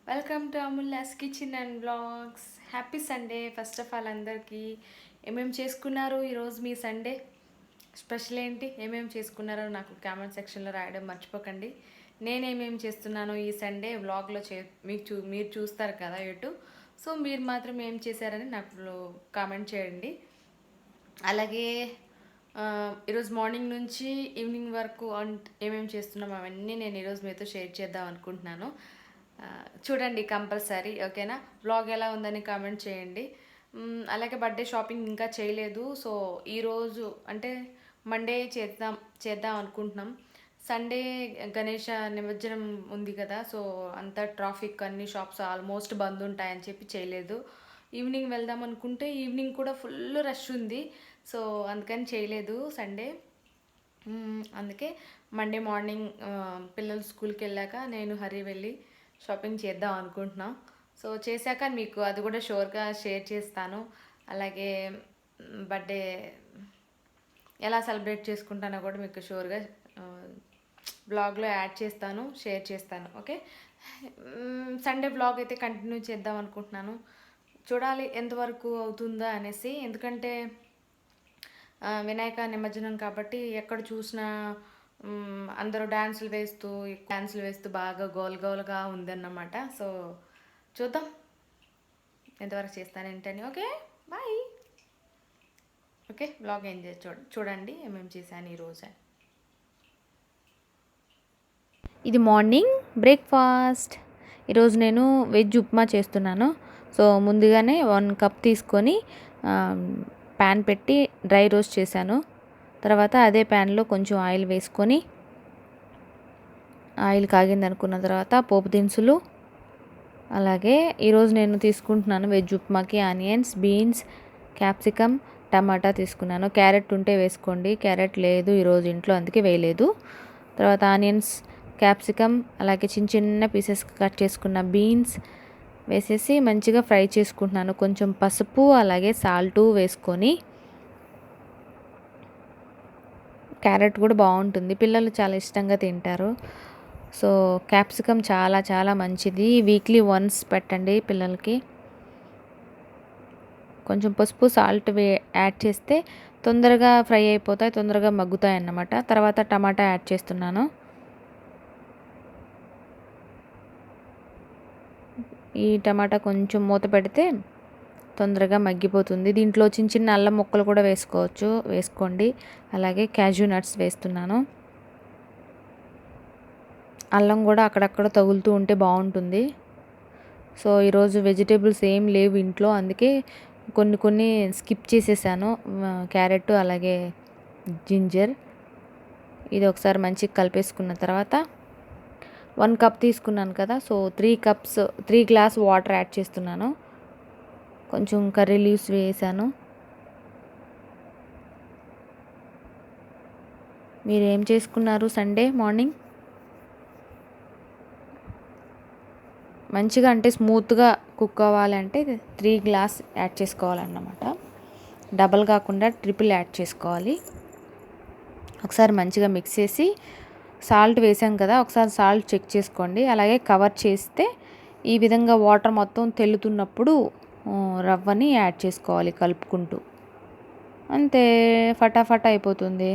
Welcome to Amulya's kitchen and vlogs. Happy Sunday. First of all అందరికీ ఏమేమి చేసుకున్నారు ఈరోజు మీ సండే స్పెషల్ ఏంటి, ఏమేమి చేసుకున్నారో నాకు కామెంట్ సెక్షన్లో రాయడం మర్చిపోకండి. నేనేమేమి చేస్తున్నానో ఈ సండే వ్లాగ్లో మీరు చూస్తారు కదా యూట్యూబ్. సో మీరు మాత్రం ఏం చేశారని నాకు కామెంట్ చేయండి. అలాగే ఈరోజు మార్నింగ్ నుంచి ఈవినింగ్ వరకు ఏమేమి చేస్తున్నాం అవన్నీ నేను ఈరోజు మీతో షేర్ చేద్దాం అనుకుంటున్నాను. చూడండి కంపల్సరీ, ఓకేనా? బ్లాగ్ ఎలా ఉందని కామెంట్ చేయండి. అలాగే బర్త్డే షాపింగ్ ఇంకా చేయలేదు. సో ఈరోజు అంటే మండే చేద్దాం అనుకుంటున్నాం. సండే గణేష నిమజ్జనం ఉంది కదా, సో అంత ట్రాఫిక్, అన్ని షాప్స్ ఆల్మోస్ట్ బంద్ ఉంటాయని చెప్పి చేయలేదు. ఈవినింగ్ వెళ్దాం అనుకుంటే ఈవినింగ్ కూడా ఫుల్ రష్ ఉంది. సో అందుకని చేయలేదు సండే. అందుకే మండే మార్నింగ్ పిల్లలు స్కూల్కి వెళ్ళాక నేను హరి వెళ్ళి షాపింగ్ చేద్దాం అనుకుంటున్నాం. సో చేశాక మీకు అది కూడా షూర్గా షేర్ చేస్తాను. అలాగే బర్త్డే ఎలా సెలబ్రేట్ చేసుకుంటానో కూడా మీకు షూర్గా బ్లాగ్లో యాడ్ చేస్తాను, షేర్ చేస్తాను. ఓకే, సండే బ్లాగ్ అయితే కంటిన్యూ చేద్దాం అనుకుంటున్నాను. చూడాలి ఎంతవరకు అవుతుందా అనేసి, ఎందుకంటే వినాయక నిమజ్జనం కాబట్టి ఎక్కడ చూసినా అందరూ డ్యాన్సులు వేస్తూ బాగా గోల్గా ఉందన్నమాట. సో చూద్దాం ఎంతవరకు చేస్తానేంటని. Okay, bye. Okay, blog enjoy చూడండి ఏమేమి చేశాను ఈరోజు. ఇది మార్నింగ్ బ్రేక్ఫాస్ట్. ఈరోజు నేను వెజ్ ఉప్మా చేస్తున్నాను. సో ముందుగానే 1 కప్ తీసుకొని ప్యాన్ పెట్టి డ్రై రోస్ట్ చేశాను. తర్వాత అదే ప్యాన్లో కొంచెం ఆయిల్ వేసుకొని, ఆయిల్ కాగింది అనుకున్న తర్వాత పోపు దినుసులు, అలాగే ఈరోజు నేను తీసుకుంటున్నాను వెజ్ ఉప్మాకి ఆనియన్స్, బీన్స్, క్యాప్సికమ్, టమాటా తీసుకున్నాను. క్యారెట్ ఉంటే వేసుకోండి, క్యారెట్ లేదు ఈరోజు ఇంట్లో, అందుకే వేయలేదు. తర్వాత ఆనియన్స్, క్యాప్సికమ్, అలాగే చిన్న చిన్న పీసెస్ కట్ చేసుకున్న బీన్స్ వేసేసి మంచిగా ఫ్రై చేసుకుంటున్నాను. కొంచెం పసుపు అలాగే సాల్టు వేసుకొని, క్యారెట్ కూడా బాగుంటుంది, పిల్లలు చాలా ఇష్టంగా తింటారు. సో క్యాప్సికమ్ చాలా చాలా మంచిది, వీక్లీ వన్స్ పెట్టండి పిల్లలకి. కొంచెం పసుపు సాల్ట్ యాడ్ చేస్తే తొందరగా ఫ్రై అయిపోతాయి, తొందరగా మగ్గుతాయి అన్నమాట. తర్వాత టమాటా యాడ్ చేస్తున్నాను. ఈ టమాటా కొంచెం మూత పెడితే తొందరగా మగ్గిపోతుంది. దీంట్లో చిన్న చిన్న అల్లం ముక్కలు కూడా వేసుకోండి. అలాగే క్యాజూ నట్స్ వేస్తున్నాను. అల్లం కూడా అక్కడక్కడ తగులుతూ ఉంటే బాగుంటుంది. సో ఈరోజు వెజిటేబుల్స్ ఏం లేవు ఇంట్లో, అందుకే కొన్ని స్కిప్ చేసేసాను. క్యారెట్ అలాగే జింజర్. ఇది ఒకసారి మంచిగా కలిపేసుకున్న తర్వాత 1 కప్ తీసుకున్నాను కదా, సో 3 గ్లాస్ వాటర్ యాడ్ చేస్తున్నాను. కొంచెం కర్రీ లీవ్స్ వేసాను. మీరు ఏం చేసుకున్నారు సండే మార్నింగ్? మంచిగా అంటే స్మూత్గా కుక్ అవ్వాలంటే 3 గ్లాస్ యాడ్ చేసుకోవాలన్నమాట. డబల్ కాకుండా ట్రిపుల్ యాడ్ చేసుకోవాలి. ఒకసారి మంచిగా మిక్స్ చేసి, సాల్ట్ వేసాం కదా, ఒకసారి సాల్ట్ చెక్ చేసుకోండి. అలాగే కవర్ చేస్తే ఈ విధంగా వాటర్ మొత్తం తెల్లుతున్నప్పుడు రవ్వని యాడ్ చేసుకోవాలి కలుపుకుంటూ. అంతే, ఫటాఫట్ అయిపోతుంది.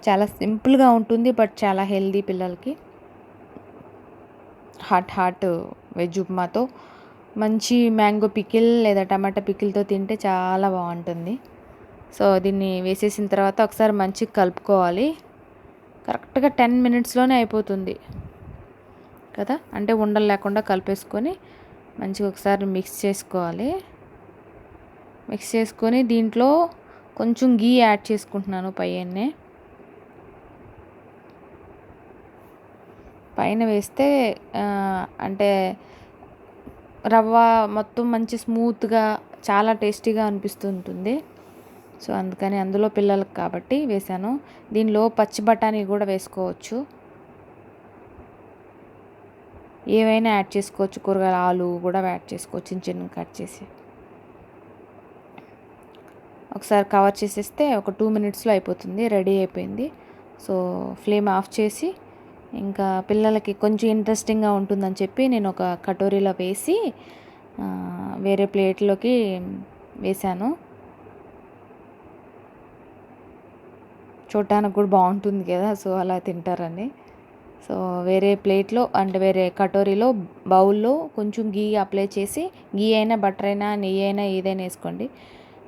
చాలా సింపుల్గా ఉంటుంది, బట్ చాలా హెల్దీ పిల్లలకి. హాట్ వెజ్ ఉప్మాతో మంచి మ్యాంగో పికిల్ లేదా టమాటా పికిల్తో తింటే చాలా బాగుంటుంది. సో దీన్ని వేసేసిన తర్వాత ఒకసారి మంచిగా కలుపుకోవాలి. కరెక్ట్గా 10 మినిట్స్లోనే అయిపోతుంది కదా, అంటే ఉండలు లేకుండా కలిపేసుకొని మంచిగా ఒకసారి మిక్స్ చేసుకోవాలి. మిక్స్ చేసుకొని దీంట్లో కొంచెం గీ యాడ్ చేసుకుంటున్నాను పైన వేస్తే అంటే రవ్వ మొత్తం మంచి స్మూత్గా చాలా టేస్టీగా అనిపిస్తుంటుంది. సో అందుకని అందులో పిల్లలకు కాబట్టి వేసాను. దీనిలో పచ్చి బఠానీ కూడా వేసుకోవచ్చు, ఏవైనా యాడ్ చేసుకోవచ్చు. కూరగాయలు, ఆలు కూడా యాడ్ చేసుకోవచ్చు చిన్న చిన్న కట్ చేసి. ఒకసారి కవర్ చేసేస్తే ఒక 2 మినిట్స్లో అయిపోతుంది, రెడీ అయిపోయింది. సో ఫ్లేమ్ ఆఫ్ చేసి ఇంకా పిల్లలకి కొంచెం ఇంట్రెస్టింగ్గా ఉంటుందని చెప్పి నేను ఒక కటోరీలో వేసి వేరే ప్లేట్లోకి వేశాను. చూడటానికి కూడా బాగుంటుంది కదా, సో అలా తింటారని. సో వేరే ప్లేట్లో అంటే వేరే కటోరీలో బౌల్లో కొంచెం గీ అప్లై చేసి, గీ అయినా బటర్ అయినా నెయ్యి అయినా ఏదైనా వేసుకోండి.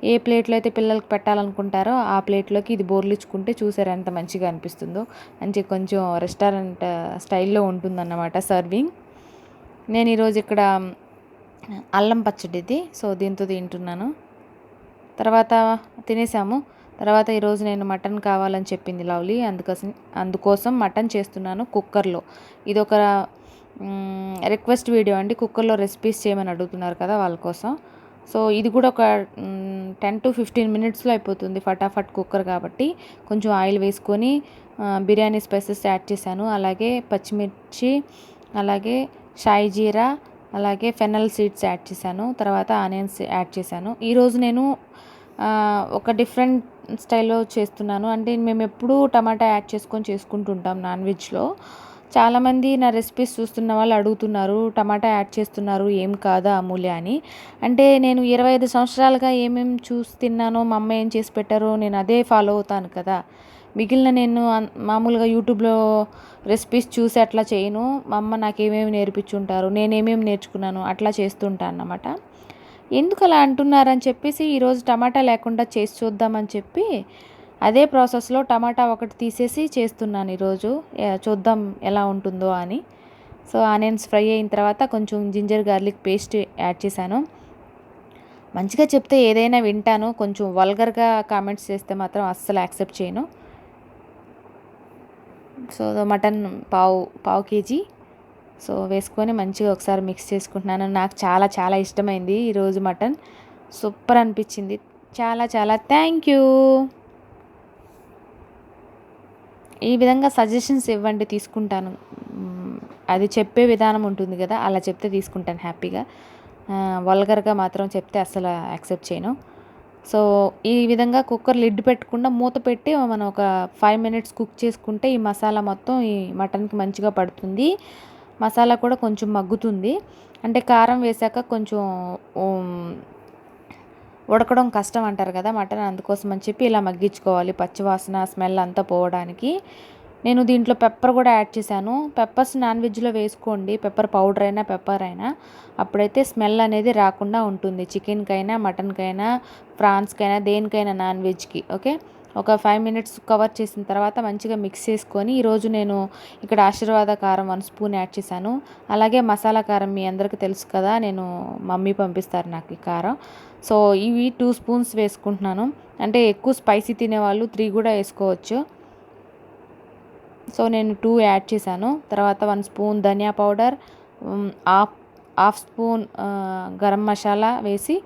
ఏ ప్లేట్లో అయితే పిల్లలకి పెట్టాలనుకుంటారో ఆ ప్లేట్లోకి ఇది బోర్లిచ్చుకుంటే చూసారు ఎంత మంచిగా అనిపిస్తుందో. మంచి కొంచెం రెస్టారెంట్ స్టైల్లో ఉంటుందన్నమాట సర్వింగ్. నేను ఈరోజు ఇక్కడ అల్లం పచ్చడిది, సో దీంతో తింటున్నాను. తర్వాత తినేసాము. తర్వాత ఈరోజు నేను మటన్ కావాలని చెప్పింది లవ్లీ, అందుకోసం మటన్ చేస్తున్నాను కుక్కర్లో. ఇది ఒక రిక్వెస్ట్ వీడియో అండి, కుక్కర్లో రెసిపీస్ చేయమని అడుగుతున్నారు కదా వాళ్ళ కోసం. సో ఇది కూడా ఒక 10 to 15 మినిట్స్లో అయిపోతుంది, ఫటాఫట్ కుక్కర్ కాబట్టి. కొంచెం ఆయిల్ వేసుకొని బిర్యానీ స్పైసెస్ యాడ్ చేశాను, అలాగే పచ్చిమిర్చి, అలాగే షాయి జీరా, అలాగే ఫెనల్ సీడ్స్ యాడ్ చేశాను, తర్వాత ఆనియన్స్ యాడ్ చేశాను. ఈరోజు నేను ఒక డిఫరెంట్ స్టైల్లో చేస్తున్నాను. అంటే మేము ఎప్పుడూ టమాటా యాడ్ చేసుకుంటుంటాం నాన్ వెజ్లో. చాలామంది నా రెసిపీస్ చూస్తున్న వాళ్ళు అడుగుతున్నారు, టమాటా యాడ్ చేస్తున్నారు ఏం కాదా అమూల్య అని. అంటే నేను 25 సంవత్సరాలుగా ఏమేమి చూసి తిన్నానో, మా అమ్మ ఏం చేసి పెట్టారో నేను అదే ఫాలో అవుతాను కదా. మిగిలిన నేను మామూలుగా యూట్యూబ్లో రెసిపీస్ చూసి అట్లా చేయను. మా అమ్మ నాకేమేమి నేర్పించుంటారు, నేనేమేమి నేర్చుకున్నాను అట్లా చేస్తుంటాను అన్నమాట. ఎందుకు అలా అంటున్నారని చెప్పేసి ఈరోజు టమాటా లేకుండా చేసి చూద్దామని చెప్పి అదే ప్రాసెస్లో టమాటా ఒకటి తీసేసి చేస్తున్నాను ఈరోజు, చూద్దాం ఎలా ఉంటుందో అని. సో ఆనియన్స్ ఫ్రై అయిన తర్వాత కొంచెం జింజర్ గార్లిక్ పేస్ట్ యాడ్ చేశాను. మంచిగా చెప్తే ఏదైనా వింటాను, కొంచెం వల్గర్గా కామెంట్స్ చేస్తే మాత్రం అస్సలు యాక్సెప్ట్ చేయను. సో మటన్ పావు కేజీ సో వేసుకొని మంచిగా ఒకసారి మిక్స్ చేసుకుంటున్నాను. నాకు చాలా చాలా ఇష్టమైంది ఈరోజు మటన్, సూపర్ అనిపించింది. చాలా చాలా థ్యాంక్ యూ. ఈ విధంగా సజెషన్స్ ఇవ్వండి, తీసుకుంటాను. అది చెప్పే విధానం ఉంటుంది కదా, అలా చెప్తే తీసుకుంటాను హ్యాపీగా. వల్గర్గా మాత్రం చెప్తే అసలు యాక్సెప్ట్ చేయను. సో ఈ విధంగా కుక్కర్ లిడ్ పెట్టకుండా మూత పెట్టి మనం ఒక 5 minutes కుక్ చేసుకుంటే ఈ మసాలా మొత్తం ఈ మటన్కి మంచిగా పడుతుంది. మసాలా కూడా కొంచెం మగ్గుతుంది. అంటే కారం వేసాక కొంచెం ఉడకడం కష్టం అంటారు కదా మటన్, అందుకోసం అని చెప్పి ఇలా మగ్గించుకోవాలి, పచ్చివాసన స్మెల్ అంతా పోవడానికి. నేను దీంట్లో పెప్పర్ కూడా యాడ్ చేశాను. పెప్పర్స్ నాన్ వెజ్లో వేసుకోండి, పెప్పర్ పౌడర్ అయినా పెప్పర్ అయినా, అప్పుడైతే స్మెల్ అనేది రాకుండా ఉంటుంది. చికెన్కైనా, మటన్కైనా, ప్రాన్స్కైనా, దేనికైనా నాన్ వెజ్కి. ఓకే, ఒక 5 minutes కవర్ చేసిన తర్వాత మంచిగా మిక్స్ చేసుకొని, ఈరోజు నేను ఇక్కడ ఆశీర్వాద కారం 1 spoon యాడ్ చేశాను. అలాగే మసాలా కారం మీ అందరికీ తెలుసు కదా, నేను మమ్మీ పంపిస్తారు నాకు ఈ కారం. సో ఇవి 2 spoons వేసుకుంటున్నాను. అంటే ఎక్కువ స్పైసీ తినేవాళ్ళు 3 కూడా వేసుకోవచ్చు. సో నేను 2 యాడ్ చేశాను. తర్వాత 1 spoon ధనియా powder, half spoon garam masala వేసి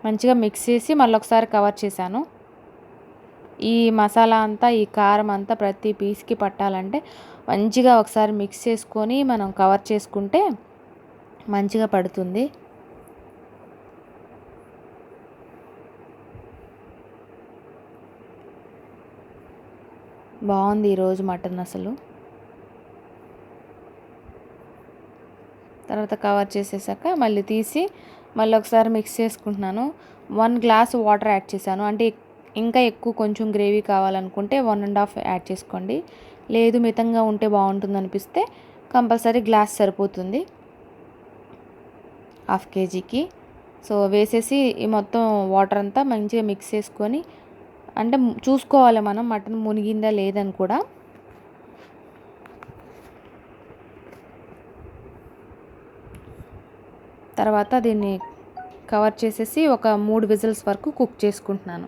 మంచిగా మిక్స్ చేసి మళ్ళీ ఒకసారి కవర్ చేశాను. ఈ మసాలా అంతా, ఈ కారం అంతా ప్రతి పీస్కి పట్టాలంటే మంచిగా ఒకసారి మిక్స్ చేసుకొని మనం కవర్ చేసుకుంటే మంచిగా పడుతుంది. బాగుంది ఈరోజు మటన్ అసలు. తర్వాత కవర్ చేసేసాక మళ్ళీ తీసి మళ్ళీ ఒకసారి మిక్స్ చేసుకుంటున్నాను. 1 glass వాటర్ యాడ్ చేశాను. అంటే ఇంకా ఎక్కువ కొంచెం గ్రేవీ కావాలనుకుంటే 1.5 యాడ్ చేసుకోండి. లేదు మితంగా ఉంటే బాగుంటుంది అనిపిస్తే కంపల్సరీ గ్లాస్ సరిపోతుంది 1/2 kgకి. సో వేసేసి ఈ మొత్తం వాటర్ అంతా మంచిగా మిక్స్ చేసుకొని, అంటే చూసుకోవాలి మనం మటన్ మునిగిందా లేదని కూడా. తర్వాత దీన్ని కవర్ చేసేసి ఒక 3 విజిల్స్ వరకు కుక్ చేసుకుంటున్నాను.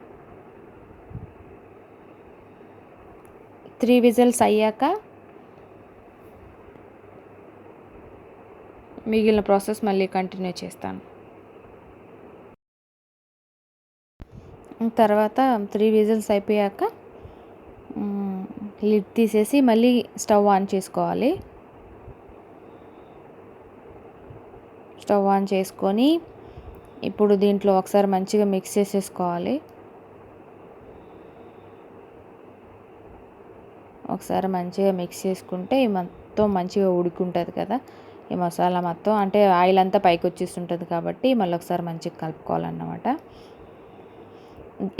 3 విజిల్స్ అయ్యాక మిగిలిన ప్రాసెస్ మళ్ళీ కంటిన్యూ చేస్తాను. తర్వాత 3 విజిల్స్ అయిపోయాక లిడ్ తీసేసి మళ్ళీ స్టవ్ ఆన్ చేసుకోవాలి. స్టవ్ ఆన్ చేసుకొని ఇప్పుడు దీంట్లో ఒకసారి మంచిగా మిక్స్ చేసేసుకోవాలి. ఒకసారి మంచిగా మిక్స్ చేసుకుంటే మొత్తం మంచిగా ఉడుకుంటుంది కదా ఈ మసాలా మొత్తం, అంటే ఆయిల్ అంతా పైకి వచ్చేస్తుంటుంది కాబట్టి మళ్ళీ ఒకసారి మంచిగా కలుపుకోవాలన్నమాట.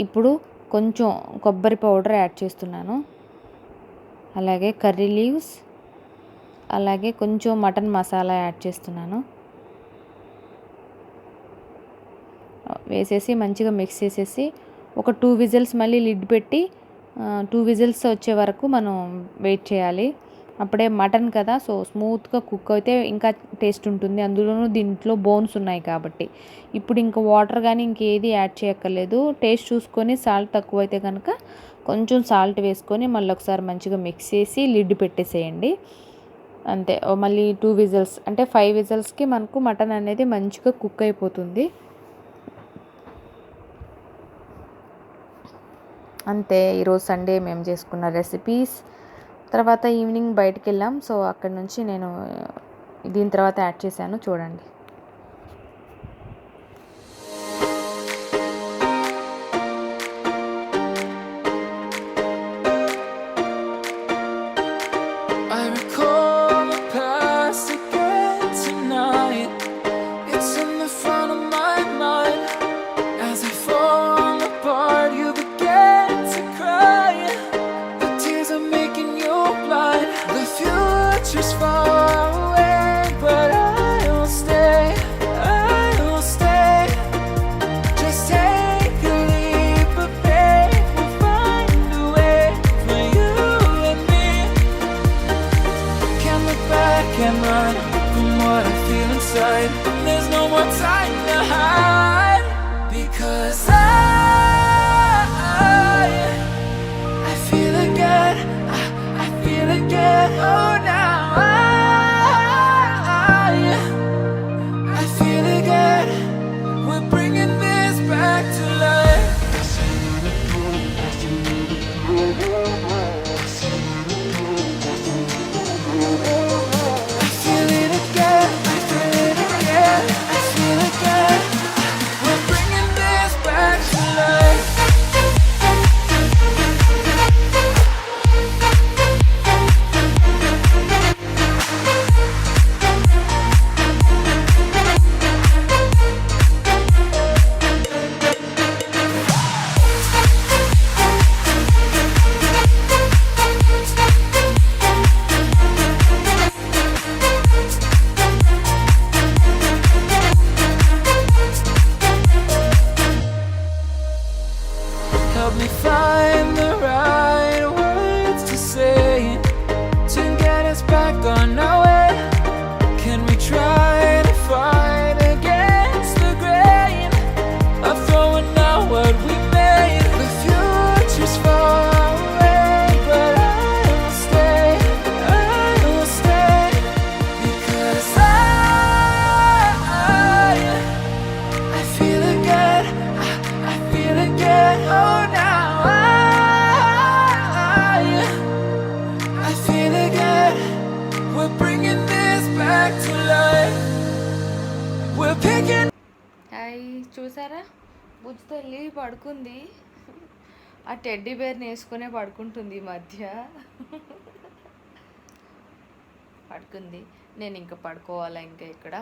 ఇప్పుడు కొంచెం కొబ్బరి పౌడర్ యాడ్ చేస్తున్నాను, అలాగే కర్రీ లీవ్స్, అలాగే కొంచెం మటన్ మసాలా యాడ్ చేస్తున్నాను. వేసేసి మంచిగా మిక్స్ చేసేసి ఒక 2 విజిల్స్ మళ్ళీ లిడ్ పెట్టి 2 విజిల్స్ వచ్చే వరకు మనం వెయిట్ చేయాలి. అప్పుడే మటన్ కదా, సో స్మూత్గా కుక్ అయితే ఇంకా టేస్ట్ ఉంటుంది. అందులోనూ దీంట్లో బోన్స్ ఉన్నాయి కాబట్టి. ఇప్పుడు ఇంకా వాటర్ కానీ ఇంకేది యాడ్ చేయక్కర్లేదు. టేస్ట్ చూసుకొని సాల్ట్ తక్కువ అయితే కనుక కొంచెం సాల్ట్ వేసుకొని మళ్ళీ ఒకసారి మంచిగా మిక్స్ చేసి లిడ్ పెట్టేసేయండి. అంతే. మళ్ళీ 2 విజిల్స్ అంటే 5 విజిల్స్కి మనకు మటన్ అనేది మంచిగా కుక్ అయిపోతుంది. అంతే. ఈరోజు సండే మేము చేసుకున్న రెసిపీస్. తర్వాత ఈవినింగ్ బయటికి వెళ్ళాం, సో అక్కడ నుంచి నేను దీని తర్వాత యాడ్ చేశాను, చూడండి. There's no more time to hide, because I feel again, I feel again. Oh, now I feel again. We're bringing this back to life. Help me find the right words to say to get us back on our way. Can we try to fight against the grain of throwing out what we made? The future's far away, but I will stay, because I feel again, I feel again. Oh, now I feel again. We're bringing this back to life. We're picking. Hi, చూసారా బుజ్జి తల్లి పడుకుంది. ఆ teddy బేర్ని వేసుకునే పడుకుంటుంది ఈ మధ్య. పడుకుంది. నేను ఇంకా పడుకోవాలా, ఇంకా ఇక్కడ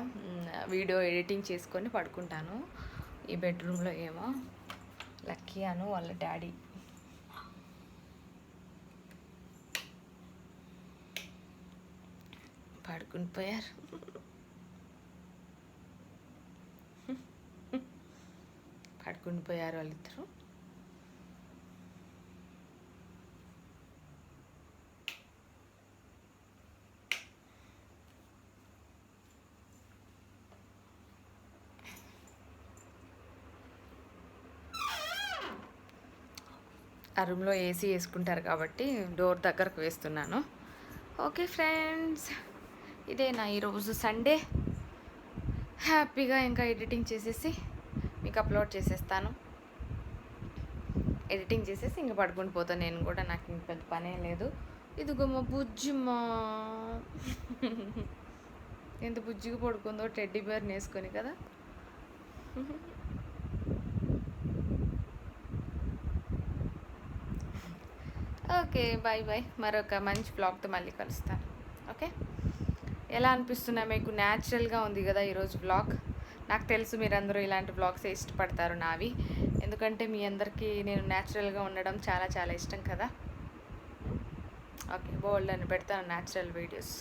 వీడియో ఎడిటింగ్ చేసుకొని పడుకుంటాను. ఈ బెడ్రూమ్లో ఏమో లక్కీ అను వాళ్ళ డాడీ పడుకుని పోయారు. పడుకుని పోయారు వాళ్ళిద్దరు. ఆ రూమ్లో ఏసీ వేసుకుంటారు కాబట్టి డోర్ దగ్గరకు వేస్తున్నాను. ఓకే ఫ్రెండ్స్, ఇదే నా ఈరోజు సండే. హ్యాపీగా ఇంకా ఎడిటింగ్ చేసేసి మీకు అప్లోడ్ చేసేస్తాను. ఎడిటింగ్ చేసేసి ఇంకా పడుకుని పోతాను నేను కూడా. నాకు ఇంక పెద్ద పనే లేదు. ఇదిగో మా బుజ్జిమ్మా ఎంత బుజ్జిగా పడుకుందో టెడ్డీ బేర్ని వేసుకొని కదా. Okay, bye bye. మరొక మంచి బ్లాగ్తో మళ్ళీ కలుస్తాను. ఓకే, ఎలా అనిపిస్తున్నాయి మీకు? న్యాచురల్గా ఉంది కదా ఈరోజు బ్లాగ్. నాకు తెలుసు మీరందరూ ఇలాంటి బ్లాగ్స్ ఇష్టపడతారు నావి, ఎందుకంటే మీ అందరికీ నేను న్యాచురల్గా ఉండడం చాలా చాలా ఇష్టం కదా. ఓకే, బోల్డ్ అని పెడతాను న్యాచురల్ వీడియోస్.